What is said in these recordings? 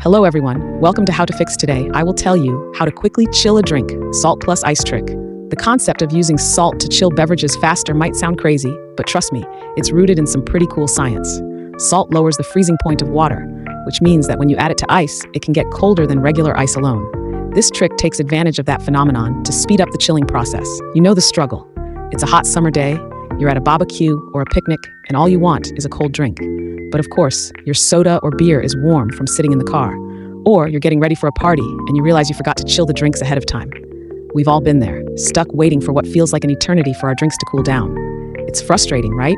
Hello everyone, welcome to How to Fix. Today, I will tell you how to quickly chill a drink, salt plus ice trick. The concept of using salt to chill beverages faster might sound crazy, but trust me, it's rooted in some pretty cool science. Salt lowers the freezing point of water, which means that when you add it to ice, it can get colder than regular ice alone. This trick takes advantage of that phenomenon to speed up the chilling process. You know the struggle. It's a hot summer day, you're at a barbecue or a picnic, and all you want is a cold drink. But of course, your soda or beer is warm from sitting in the car. Or you're getting ready for a party and you realize you forgot to chill the drinks ahead of time. We've all been there, stuck waiting for what feels like an eternity for our drinks to cool down. It's frustrating, right?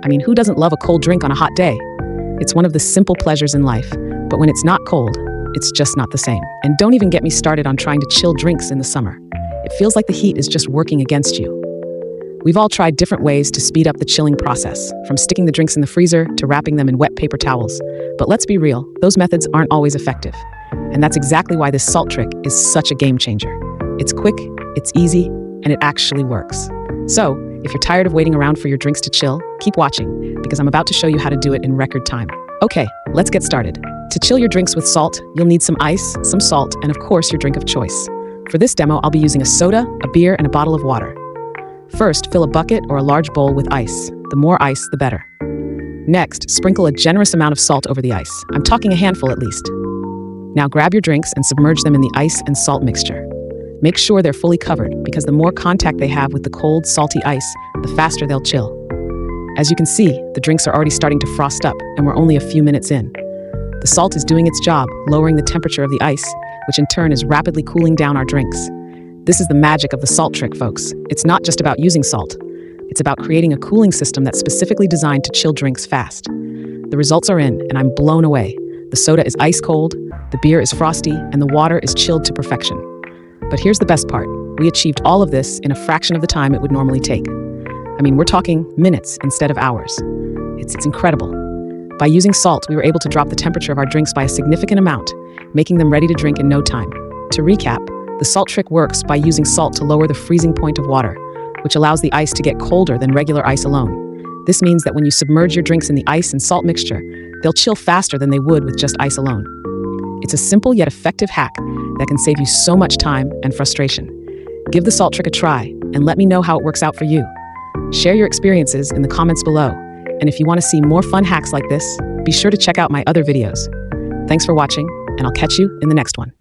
I mean, who doesn't love a cold drink on a hot day? It's one of the simple pleasures in life, but when it's not cold, it's just not the same. And don't even get me started on trying to chill drinks in the summer. It feels like the heat is just working against you. We've all tried different ways to speed up the chilling process, from sticking the drinks in the freezer to wrapping them in wet paper towels. But let's be real, those methods aren't always effective. And that's exactly why this salt trick is such a game changer. It's quick, it's easy, and it actually works. So, if you're tired of waiting around for your drinks to chill, keep watching, because I'm about to show you how to do it in record time. Okay, let's get started. To chill your drinks with salt, you'll need some ice, some salt, and of course your drink of choice. For this demo, I'll be using a soda, a beer, and a bottle of water. First, fill a bucket or a large bowl with ice. The more ice, the better. Next, sprinkle a generous amount of salt over the ice. I'm talking a handful at least. Now grab your drinks and submerge them in the ice and salt mixture. Make sure they're fully covered, because the more contact they have with the cold, salty ice, the faster they'll chill. As you can see, the drinks are already starting to frost up, and we're only a few minutes in. The salt is doing its job, lowering the temperature of the ice, which in turn is rapidly cooling down our drinks. This is the magic of the salt trick, folks. It's not just about using salt. It's about creating a cooling system that's specifically designed to chill drinks fast. The results are in, and I'm blown away. The soda is ice cold, the beer is frosty, and the water is chilled to perfection. But here's the best part. We achieved all of this in a fraction of the time it would normally take. I mean, we're talking minutes instead of hours. It's incredible. By using salt, we were able to drop the temperature of our drinks by a significant amount, making them ready to drink in no time. To recap, the salt trick works by using salt to lower the freezing point of water, which allows the ice to get colder than regular ice alone. This means that when you submerge your drinks in the ice and salt mixture, they'll chill faster than they would with just ice alone. It's a simple yet effective hack that can save you so much time and frustration. Give the salt trick a try and let me know how it works out for you. Share your experiences in the comments below. And if you want to see more fun hacks like this, be sure to check out my other videos. Thanks for watching, and I'll catch you in the next one.